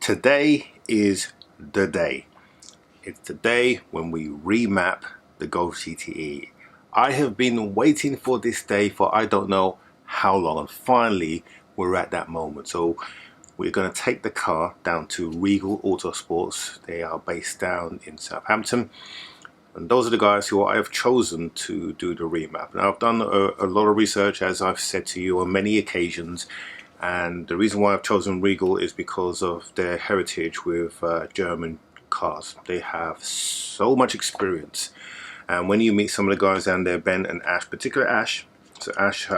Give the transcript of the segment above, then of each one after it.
Today is the day. It's the day when we remap the Golf GTE. I have been waiting for this day for I don't know how long, and finally we're at that moment. So we're going to take the car down to Regal Autosports. They are based down in Southampton, and those are the guys who I have chosen to do the remap. Now, I've done a lot of research, as I've said to you on many occasions, and the reason why I've chosen Regal is because of their heritage with German cars. They have so much experience, and when you meet some of the guys down there, Ben and Ash, particularly Ash, so Ash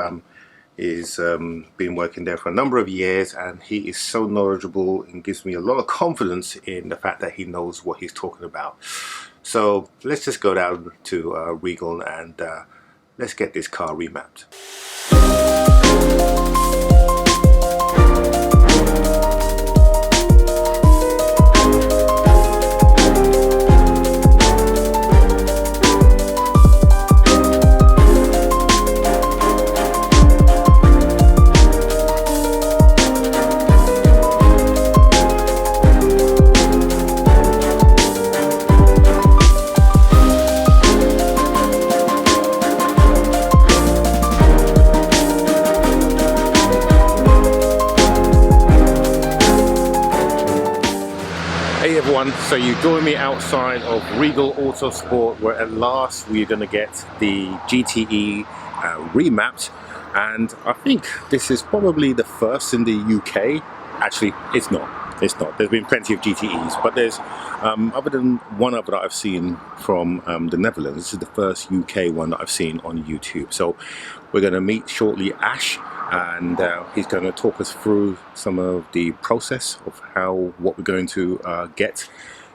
is been working there for a number of years, and he is so knowledgeable and gives me a lot of confidence in the fact that he knows what he's talking about. So let's just go down to Regal and let's get this car remapped. Hey everyone, so you join me outside of Regal Autosport, where at last we're going to get the GTE remapped, and I think this is probably the first in the UK. Actually, it's not. There's been plenty of GTEs, but there's other than one other that I've seen from the Netherlands, this is the first UK one that I've seen on YouTube. So we're going to meet shortly Ash, and he's going to talk us through some of the process of what we're going to get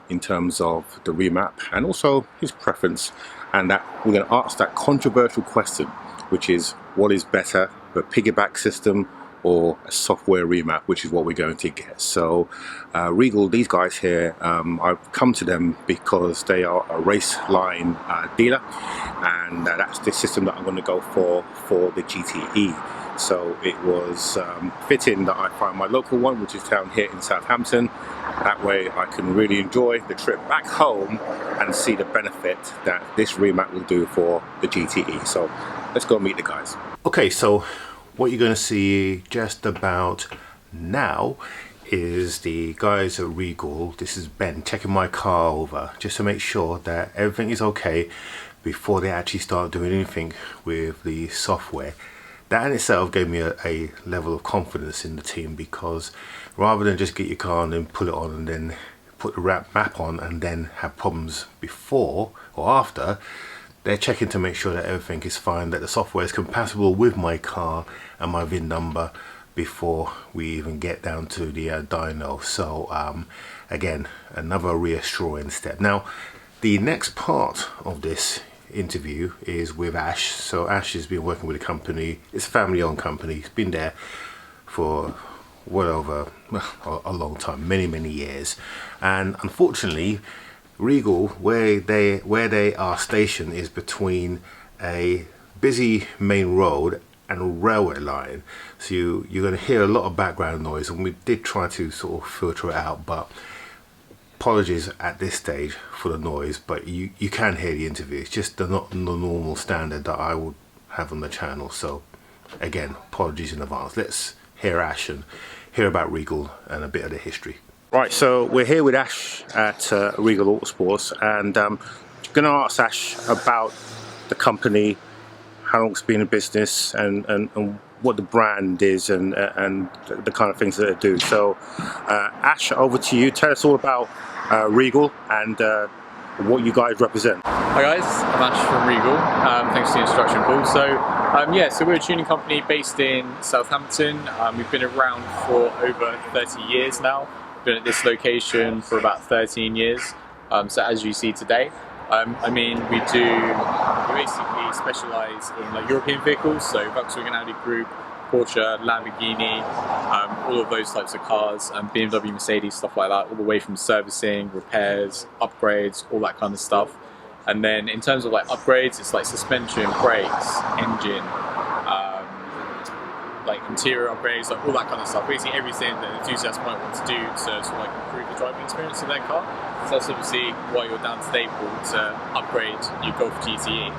in terms of the remap, and also his preference, and that we're going to ask that controversial question, which is, what is better, the piggyback system or a software remap, which is what we're going to get. So Regal, these guys here, I've come to them because they are a race line dealer, and that's the system that I'm going to go for the GTE. So it was fitting that I find my local one, which is down here in Southampton. That way I can really enjoy the trip back home and see the benefit that this remap will do for the GTE. So let's go meet the guys. Okay, so what you're going to see just about now is the guys at Regal. This is Ben checking my car over just to make sure that everything is okay before they actually start doing anything with the software. That in itself gave me a level of confidence in the team, because rather than just get your car and then pull it on and then put the map on and then have problems before or after, they're checking to make sure that everything is fine, that the software is compatible with my car and my VIN number before we even get down to the dyno. So again, another reassuring step. Now, the next part of this interview is with Ash. So Ash has been working with a company, it's a family-owned company. He's been there for well over a long time, many years, and unfortunately Regal, where they are stationed, is between a busy main road and a railway line. So you're going to hear a lot of background noise, and we did try to sort of filter it out, but apologies at this stage for the noise, but you can hear the interview. It's just not the normal standard that I would have on the channel. So again, apologies in advance. Let's hear Ash and hear about Regal and a bit of the history. Right, so we're here with Ash at Regal Autosports, and I'm going to ask Ash about the company, how long it's been in business, and what the brand is, and the kind of things that they do. So Ash, over to you. Tell us all about Regal and what you guys represent. Hi guys, I'm Ash from Regal. Thanks for the introduction, Paul. So we're a tuning company based in Southampton. We've been around for over 30 years now. Been at this location for about 13 years. So as you see today, we basically specialise in like European vehicles, so Volkswagen, Audi Group, Porsche, Lamborghini, all of those types of cars, and BMW, Mercedes, stuff like that, all the way from servicing, repairs, upgrades, all that kind of stuff. And then in terms of like upgrades, it's like suspension, brakes, engine, like like interior upgrades, like all that kind of stuff. Basically everything that enthusiasts might want to do to sort of like improve the driving experience of their car. So that's obviously why you're down today, Paul, to upgrade your Golf GTE.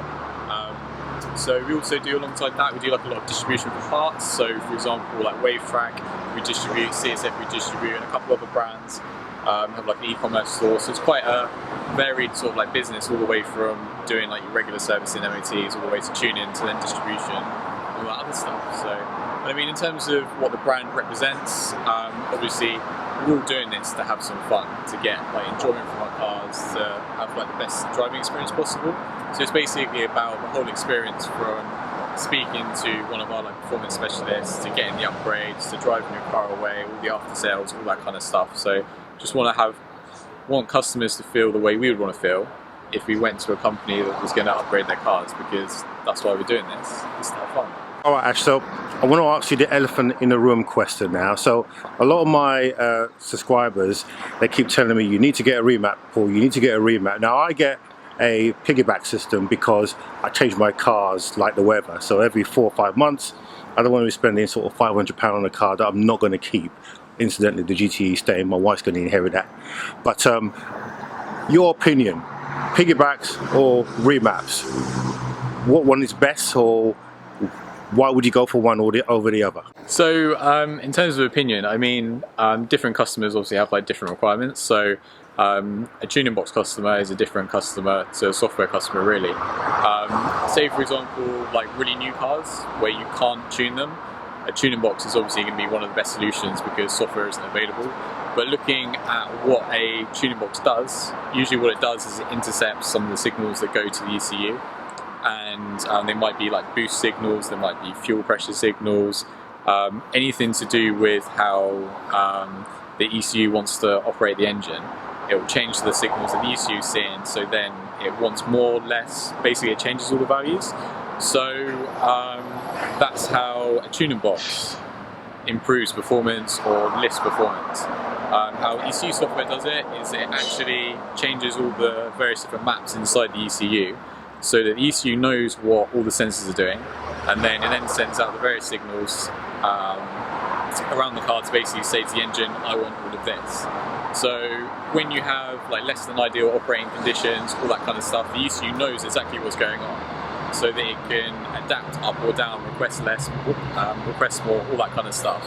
So we also do, alongside that, we do like a lot of distribution for parts. So for example, like Wavetrack, we distribute, CSF we distribute, and a couple other brands have like an e-commerce store. So it's quite a varied sort of like business, all the way from doing like your regular servicing MOTs, all the way to tuning, to then distribution, all that other stuff. So, but I mean, in terms of what the brand represents, obviously we're all doing this to have some fun, to get like enjoyment from our cars, to have like the best driving experience possible. So it's basically about the whole experience, from speaking to one of our like performance specialists, to getting the upgrades, to driving your car away, all the after sales, all that kind of stuff. So just want customers to feel the way we would want to feel if we went to a company that was going to upgrade their cars, because that's why we're doing this. It's to have fun. All right, Ash, so I want to ask you the elephant in the room question now. So a lot of my subscribers, they keep telling me, you need to get a remap, Paul, you need to get a remap. Now I get a piggyback system because I change my cars like the weather. So every 4 or 5 months, I don't want to be spending sort of £500 on a car that I'm not going to keep. Incidentally, the GTE staying, my wife's going to inherit that. But your opinion, piggybacks or remaps, what one is best, or why would you go for one over the other? So in terms of opinion, I mean, different customers obviously have like different requirements. So a tuning box customer is a different customer to a software customer, really. Say for example, like really new cars where you can't tune them, a tuning box is obviously going to be one of the best solutions because software isn't available. But looking at what a tuning box does, usually what it does is it intercepts some of the signals that go to the ECU. And they might be like boost signals, there might be fuel pressure signals, anything to do with how the ECU wants to operate the engine. It will change the signals that the ECU is seeing, so then it wants more, less, basically it changes all the values. So that's how a tuning box improves performance or lifts performance. How ECU software does it is it actually changes all the various different maps inside the ECU, so that the ECU knows what all the sensors are doing, and then it then sends out the various signals around the car to basically say to the engine, I want all of this. So when you have like less than ideal operating conditions, all that kind of stuff, the ECU knows exactly what's going on, so that it can adapt up or down, request less, request more, all that kind of stuff.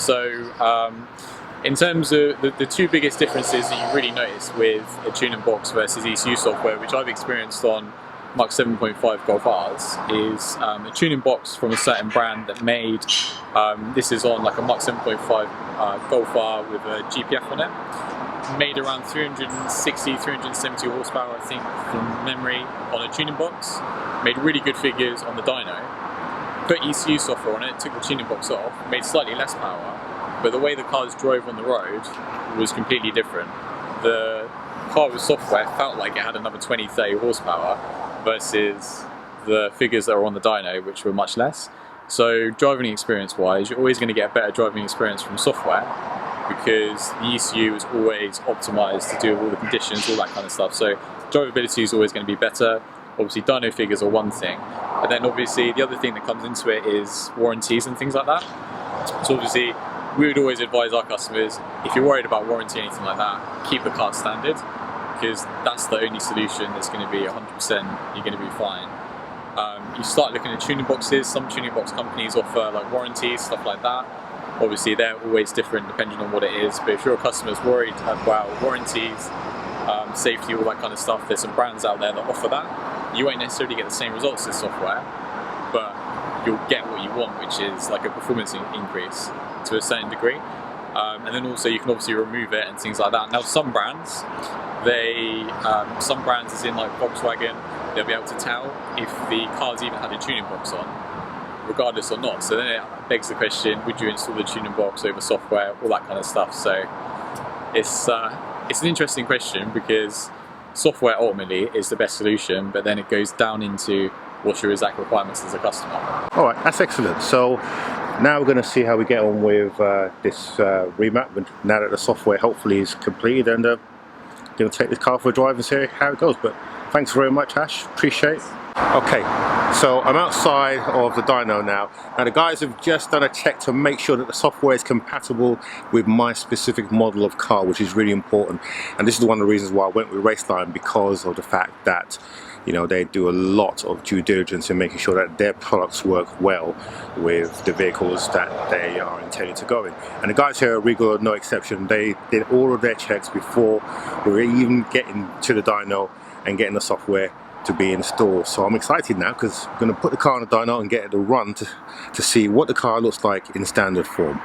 So in terms of the two biggest differences that you really notice with a tuning box versus ECU software, which I've experienced on Mach 7.5 Golf R's, is a tuning box from a certain brand that made, this is on like a Mach 7.5 Golf R with a GPF on it, made around 360, 370 horsepower, I think, from memory, on a tuning box, made really good figures on the dyno, put ECU software on it, took the tuning box off, made slightly less power, but the way the cars drove on the road was completely different. The car with software felt like it had another 20, 30 horsepower, versus the figures that are on the dyno, which were much less. So driving experience wise, you're always going to get a better driving experience from software, because the ECU is always optimized to do all the conditions, all that kind of stuff. So drivability is always going to be better. Obviously dyno figures are one thing, and then obviously the other thing that comes into it is warranties and things like that. So obviously we would always advise our customers, if you're worried about warranty or anything like that, keep the car standard, because that's the only solution that's going to be 100%, you're going to be fine. You start looking at tuning boxes, some tuning box companies offer like warranties, stuff like that. Obviously they're always different depending on what it is, but if your customer's worried about warranties, safety, all that kind of stuff, there's some brands out there that offer that. You won't necessarily get the same results as software, but you'll get what you want, which is like a performance increase to a certain degree. And then also you can obviously remove it and things like that. Now some brands, some brands as in like Volkswagen, they'll be able to tell if the car's even had a tuning box on, regardless or not. So then it begs the question, would you install the tuning box over software, all that kind of stuff. So it's an interesting question, because software ultimately is the best solution, but then it goes down into what's your exact requirements as a customer. All right, that's excellent. So now we're going to see how we get on with this remap, now that the software hopefully is completed, and going to take this car for a drive and see how it goes. But thanks very much, Ash, appreciate it. Okay, so I'm outside of the dyno now. Now the guys have just done a check to make sure that the software is compatible with my specific model of car, which is really important. And this is one of the reasons why I went with Raceline, because of the fact that, you know, they do a lot of due diligence in making sure that their products work well with the vehicles that they are intending to go in. And the guys here at Regal are no exception. They did all of their checks before we were even getting to the dyno and getting the software to be installed. So I'm excited now because I'm going to put the car on the dyno and get it to run to see what the car looks like in standard form.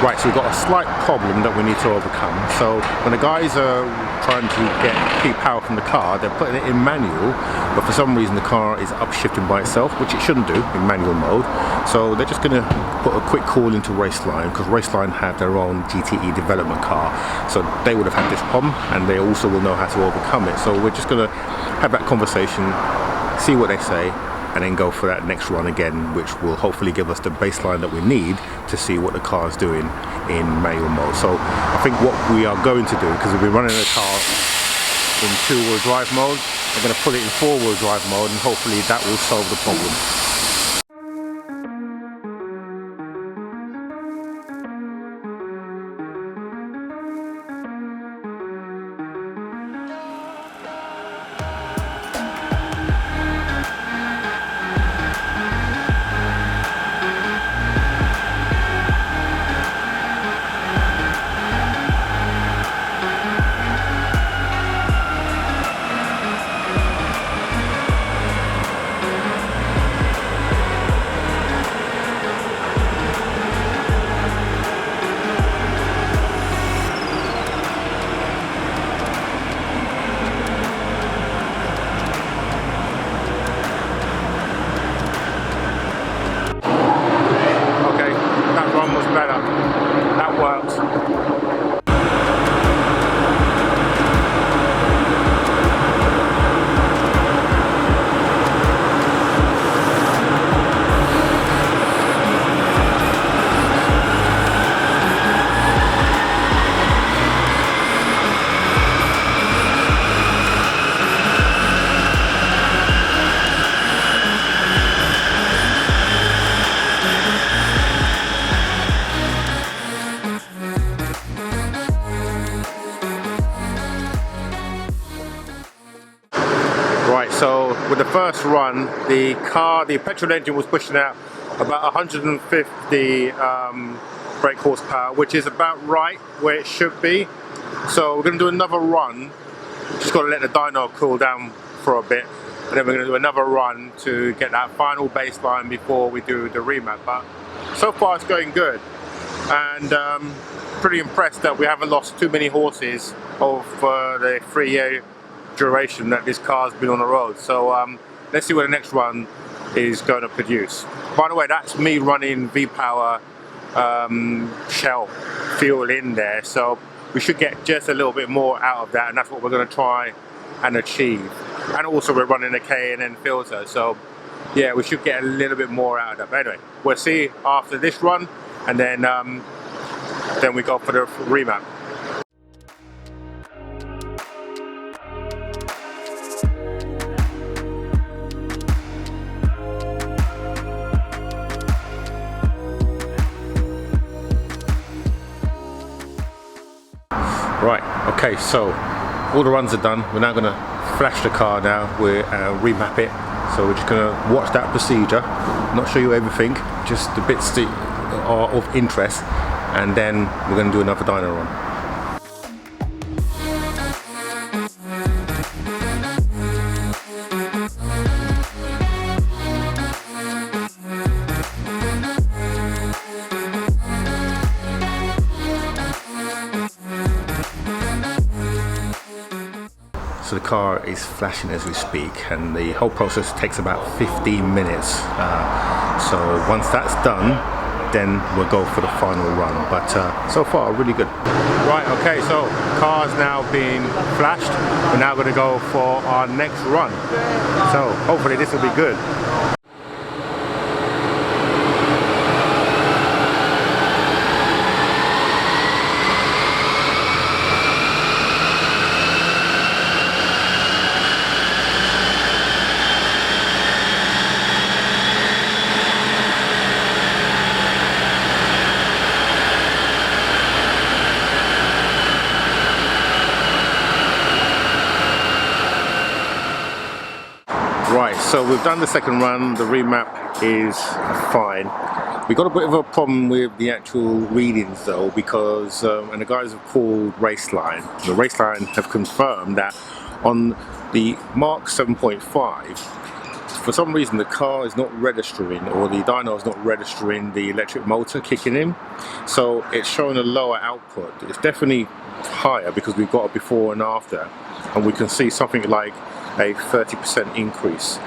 Right, so we've got a slight problem that we need to overcome. So when the guys are trying to get peak power from the car, they're putting it in manual, but for some reason the car is upshifting by itself, which it shouldn't do in manual mode. So they're just going to put a quick call into Raceline, because Raceline have their own GTE development car. So they would have had this problem, and they also will know how to overcome it. So we're just going to have that conversation, see what they say, and then go for that next run again, which will hopefully give us the baseline that we need to see what the car is doing in manual mode. So I think what we are going to do, because we'll be running the car in two-wheel drive mode, I'm going to put it in four-wheel drive mode, and hopefully that will solve the problem. Right, so with the first run, the petrol engine was pushing out about 150 brake horsepower, which is about right where it should be. So we're going to do another run. Just got to let the dyno cool down for a bit, and then we're going to do another run to get that final baseline before we do the remap. But so far it's going good, and pretty impressed that we haven't lost too many horses of the 3-year duration that this car's been on the road. So let's see what the next run is going to produce. By the way, that's me running V-Power Shell fuel in there, so we should get just a little bit more out of that, and that's what we're going to try and achieve. And also we're running a K&N filter, so yeah, we should get a little bit more out of that. But anyway, we'll see after this run, and then we go for the remap. Right, okay, so all the runs are done. We're now going to flash the car now, we'll remap it. So we're just going to watch that procedure, not show you everything, just the bits that are of interest, and then we're going to do another dyno run. car is flashing as we speak, and the whole process takes about 15 minutes. So once that's done, then we'll go for the final run. But so far, really good. Right, okay, so car's now being flashed. We're now going to go for our next run. So hopefully this will be good. Right, so we've done the second run. The remap is fine. We got a bit of a problem with the actual readings though, because and the guys have called Raceline. The Raceline have confirmed that on the Mark 7.5, for some reason the car is not registering, or the dyno is not registering the electric motor kicking in. So it's showing a lower output. It's definitely higher because we've got a before and after, and we can see something like a 30% increase.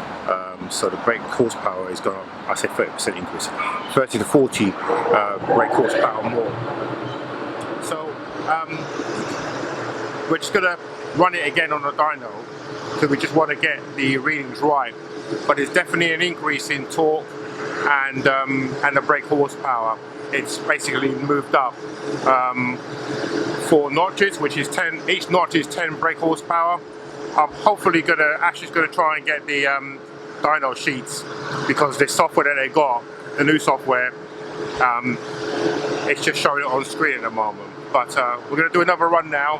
So the brake horsepower is going to, I say 30% increase, 30 to 40 brake horsepower more. So we're just going to run it again on the dyno because we just want to get the readings right. But it's definitely an increase in torque and the brake horsepower. It's basically moved up 4 notches, which is 10. Each notch is 10 brake horsepower. I'm hopefully Ash is gonna try and get the dyno sheets, because the software that they got, the new software, it's just showing it on screen at the moment. But we're gonna do another run now,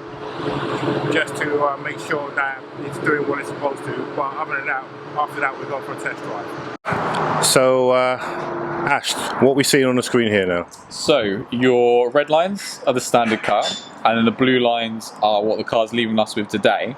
just to make sure that it's doing what it's supposed to. But other than that, after that, we're going for a test drive. So Ash, what we seeing on the screen here now? So your red lines are the standard car, and then the blue lines are what the car's leaving us with today.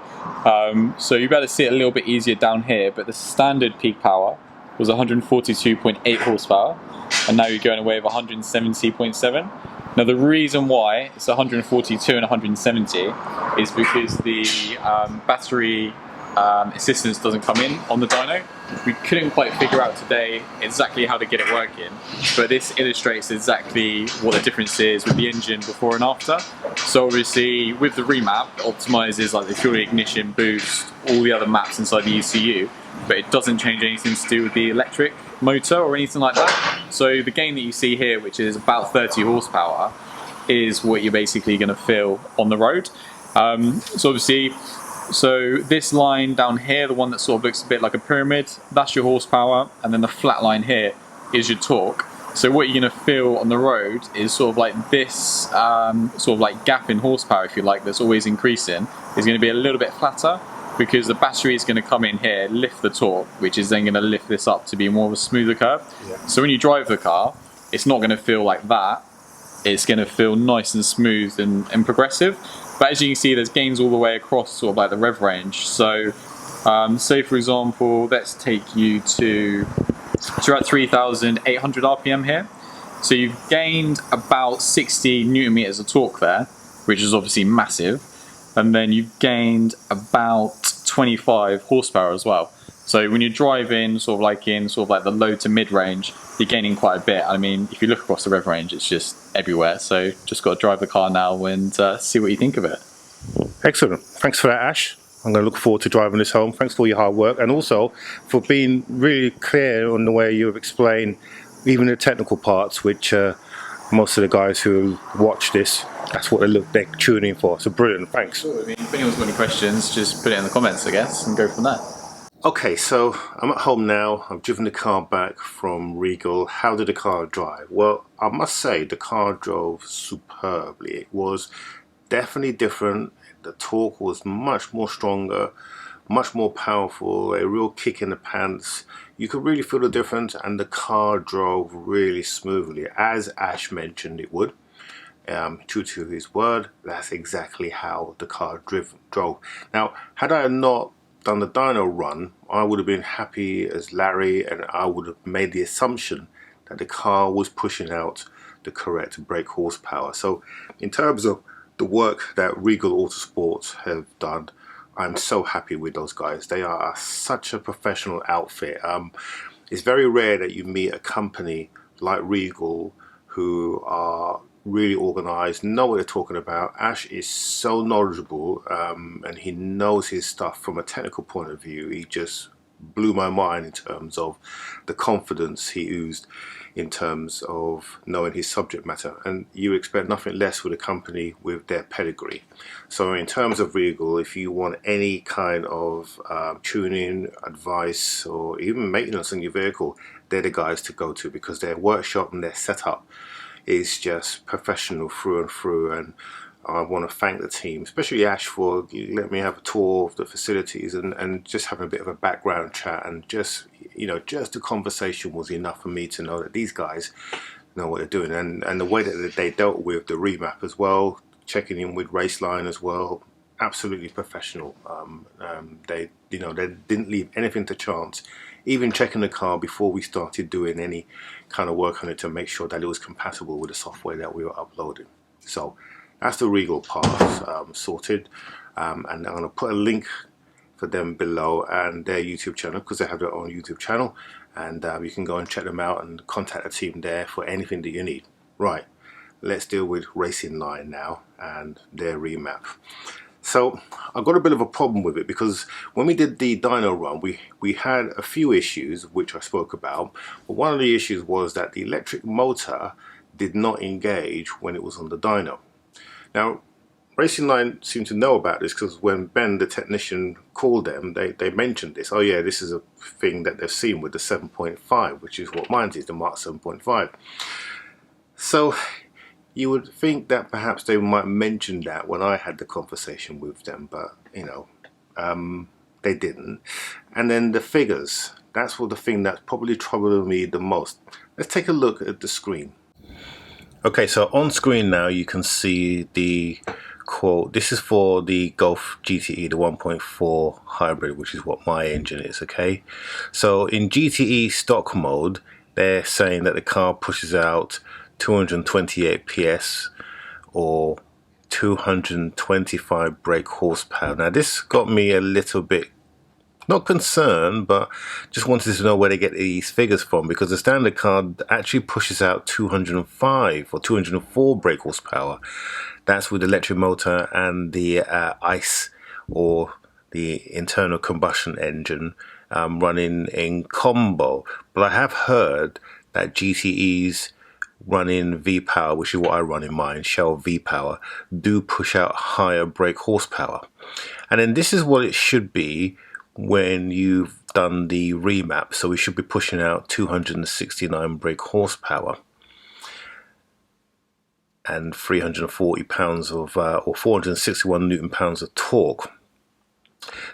So you better see it a little bit easier down here, but the standard peak power was 142.8 horsepower, and now you're going away with 170.7. Now the reason why it's 142 and 170 is because the battery assistance doesn't come in on the dyno. We couldn't quite figure out today exactly how to get it working, but this illustrates exactly what the difference is with the engine before and after. So obviously with the remap, it optimizes like the fuel ignition, boost, all the other maps inside the ECU, but it doesn't change anything to do with the electric motor or anything like that. So the gain that you see here, which is about 30 horsepower, is what you're basically going to feel on the road. So obviously, so this line down here, the one that sort of looks a bit like a pyramid, that's your horsepower, and then the flat line here is your torque. So what you're going to feel on the road is sort of like this sort of like gap in horsepower, if you like, that's always increasing, is going to be a little bit flatter, because the battery is going to come in here, lift the torque, which is then going to lift this up to be more of a smoother curve. Yeah. So when you drive the car, it's not going to feel like that. It's going to feel nice and smooth and progressive. But as you can see, there's gains all the way across sort of like the rev range. So say for example, let's take you to, so you're at 3,800 RPM here. So you've gained about 60 Newton meters of torque there, which is obviously massive. And then you've gained about 25 horsepower as well. So when you're driving sort of like in sort of like the low to mid range, you're gaining quite a bit. I mean, if you look across the rev range, it's just everywhere. So just got to drive the car now and see what you think of it. Excellent. Thanks for that, Ash. I'm going to look forward to driving this home. Thanks for all your hard work, and also for being really clear on the way you have explained even the technical parts, which most of the guys who watch this, that's what they're tuning for. So brilliant, thanks. Sure. I mean, if anyone's got any questions, just put it in the comments, I guess, and go from there. Okay, so I'm at home now. I've driven the car back from Regal. How did the car drive? Well, I must say the car drove superbly. It was definitely different. The torque was much more stronger, much more powerful, a real kick in the pants. You could really feel the difference, and the car drove really smoothly, as Ash mentioned it would. True to his word, that's exactly how the car drove. Now, had I not done the dyno run, I would have been happy as Larry, and I would have made the assumption that the car was pushing out the correct brake horsepower. So in terms of the work that Regal Autosports have done, I'm so happy with those guys. They are such a professional outfit. It's very rare that you meet a company like Regal who are really organized, know what they're talking about. Ash is so knowledgeable, and he knows his stuff from a technical point of view. He just blew my mind in terms of the confidence he oozed in terms of knowing his subject matter, and you expect nothing less with a company with their pedigree. So in terms of Regal, if you want any kind of tuning advice or even maintenance on your vehicle, they're the guys to go to, because their workshop and their setup is just professional through and through. And I want to thank the team, especially Ash, for letting me have a tour of the facilities and just having a bit of a background chat, and just, you know, just the conversation was enough for me to know that these guys know what they're doing. And the way that they dealt with the remap as well, checking in with Raceline as well, absolutely professional. They, you know, they didn't leave anything to chance, even checking the car before we started doing any kind of work on it to make sure that it was compatible with the software that we were uploading. So that's the Regal part sorted, and I'm going to put a link for them below and their YouTube channel, because they have their own YouTube channel, and you can go and check them out and contact the team there for anything that you need. Right, let's deal with Racing Line now and their remap. So I've got a bit of a problem with it, because when we did the dyno run, we had a few issues which I spoke about. But one of the issues was that the electric motor did not engage when it was on the dyno. Now, Racing Line seemed to know about this, because when Ben, the technician, called them, they mentioned this. Oh yeah, this is a thing that they've seen with the 7.5, which is what mine is, the Mark 7.5. So you would think that perhaps they might mention that when I had the conversation with them, but you know, they didn't. And then the figures, that's what the thing that's probably troubling me the most. Let's take a look at the screen. Okay, so on screen now you can see the quote. This is for the Golf GTE, the 1.4 hybrid, which is what my engine is, okay? So in GTE stock mode, they're saying that the car pushes out 228 PS or 225 brake horsepower. Now this got me a little bit, not concerned, but just wanted to know where they get these figures from, because the standard car actually pushes out 205 or 204 brake horsepower. That's with the electric motor and the ICE, or the internal combustion engine, running in combo. But I have heard that GTEs running V-Power, which is what I run in mine, Shell V-Power, do push out higher brake horsepower. And then this is what it should be when you've done the remap. So we should be pushing out 269 brake horsepower and 340 pounds of or 461 newton pounds of torque.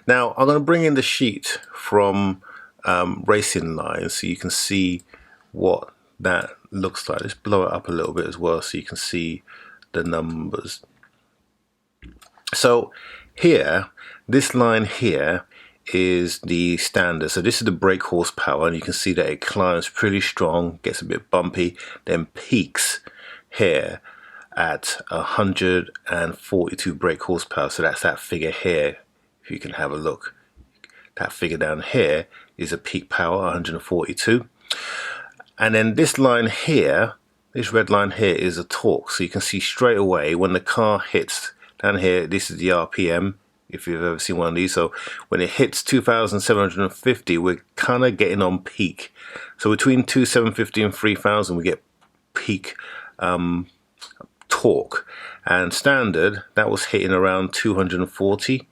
Now I'm going to bring in the sheet from Racing Line so you can see what that looks like. Let's blow it up a little bit as well so you can see the numbers. So here, this line here is the standard. So this is the brake horsepower, and you can see that it climbs pretty strong, gets a bit bumpy, then peaks here at 142 brake horsepower. So that's that figure here. If you can have a look, that figure down here is a peak power, 142. And then this line here, this red line here, is a torque. So you can see straight away when the car hits down here, this is the RPM, if you've ever seen one of these. So when it hits 2,750, we're kind of getting on peak. So between 2,750 and 3,000, we get peak torque. And standard, that was hitting around 240.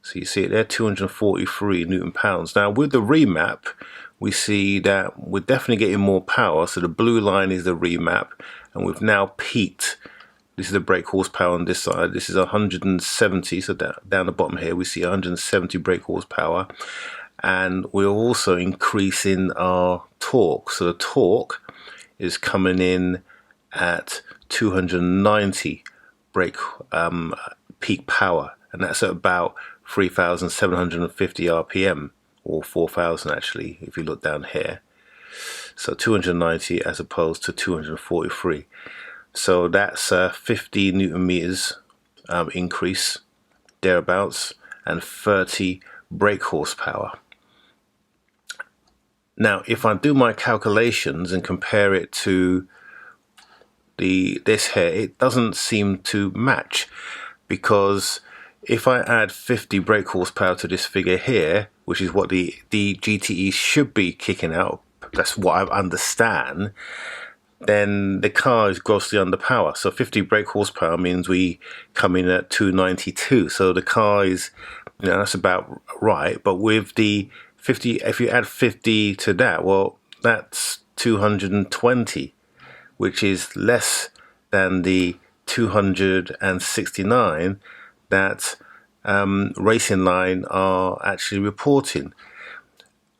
So you see it there, 243 newton pounds. Now with the remap, we see that we're definitely getting more power. So the blue line is the remap, and we've now peaked. This is the brake horsepower on this side. This is 170. So down the bottom here, we see 170 brake horsepower. And we're also increasing our torque. So the torque is coming in at 290 brake peak power. And that's at about 3,750 RPM, or 4,000 actually, if you look down here. So 290 as opposed to 243. So that's 50 Newton meters increase, thereabouts. 230 brake horsepower. Now, if I do my calculations and compare it to this here, it doesn't seem to match, because if I add 50 brake horsepower to this figure here, which is what the GTE should be kicking out, that's what I understand, then the car is grossly underpowered. So 50 brake horsepower means we come in at 292. So the car is, that's about right. But with the 50, if you add 50 to that, well, that's 220, which is less than the 269 that Racing Line are actually reporting.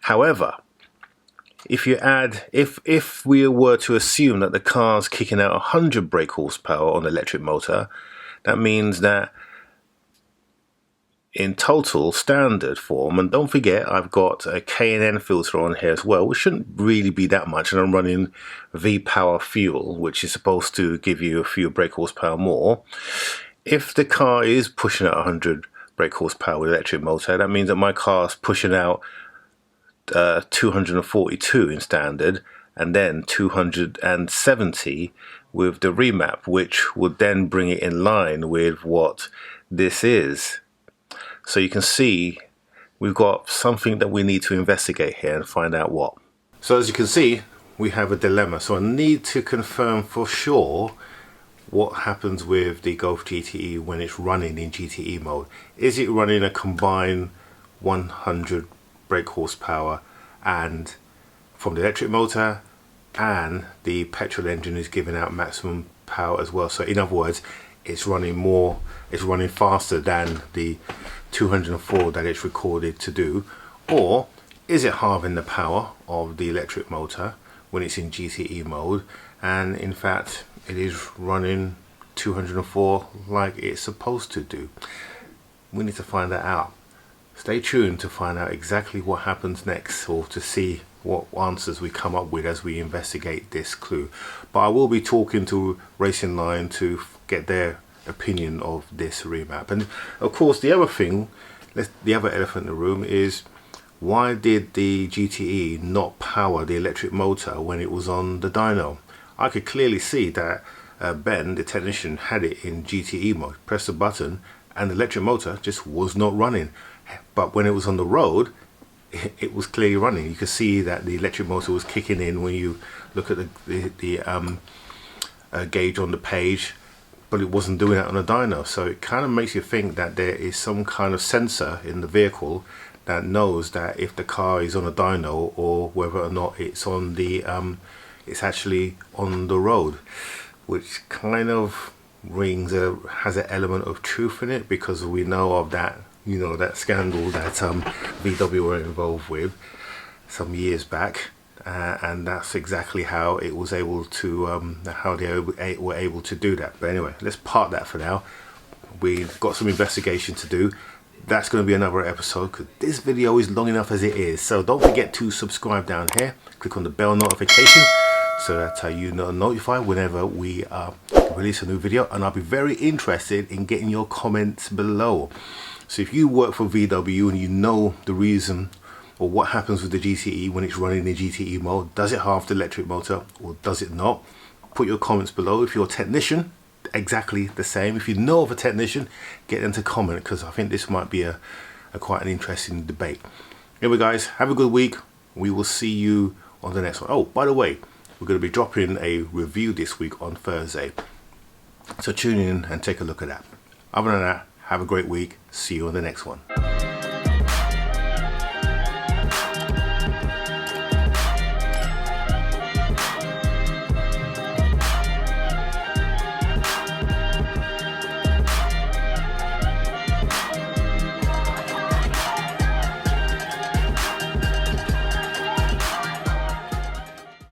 However, if you add, if we were to assume that the car's kicking out 100 brake horsepower on the electric motor, that means that in total standard form, and don't forget I've got a K&N filter on here as well, which shouldn't really be that much, and I'm running V-Power fuel, which is supposed to give you a few brake horsepower more. If the car is pushing out 100 brake horsepower with electric motor, that means that my car's pushing out 242 in standard, and then 270 with the remap, which would then bring it in line with what this is. So you can see we've got something that we need to investigate here and find out what. So as you can see, we have a dilemma. So I need to confirm for sure what happens with the Golf GTE when it's running in GTE mode. Is it running a combined 100 brake horsepower and from the electric motor, and the petrol engine is giving out maximum power as well? So in other words, it's running more, it's running faster than the 204 that it's recorded to do. Or is it halving the power of the electric motor when it's in GTE mode, and in fact it is running 204 like it's supposed to do? We need to find that out. Stay tuned to find out exactly what happens next, or to see what answers we come up with as we investigate this clue. But I will be talking to Racing Line to get their opinion of this remap. And of course the other thing, the other elephant in the room is, why did the GTE not power the electric motor when it was on the dyno? I could clearly see that Ben, the technician, had it in GTE mode, press the button and the electric motor just was not running. But when it was on the road, it was clearly running. You could see that the electric motor was kicking in when you look at the gauge on the page, but it wasn't doing that on a dyno. So it kind of makes you think that there is some kind of sensor in the vehicle that knows that if the car is on a dyno, or whether or not it's on the it's actually on the road, which kind of has an element of truth in it, because we know of that, that scandal that VW were involved with some years back, and that's exactly how it was able to how they were able to do that. But anyway, let's park that for now. We've got some investigation to do. That's going to be another episode, because this video is long enough as it is. So don't forget to subscribe down here, click on the bell notification, so that's how you are notified whenever we release a new video. And I'll be very interested in getting your comments below. So if you work for VW and you know the reason or what happens with the GTE when it's running in GTE mode, does it halve the electric motor or does it not? Put your comments below. If you're a technician, exactly the same. If you know of a technician, get them to comment, because I think this might be a quite an interesting debate. Anyway guys, have a good week. We will see you on the next one. Oh, by the way, we're going to be dropping a review this week on Thursday, so tune in and take a look at that. Other than that, have a great week. See you on the next one.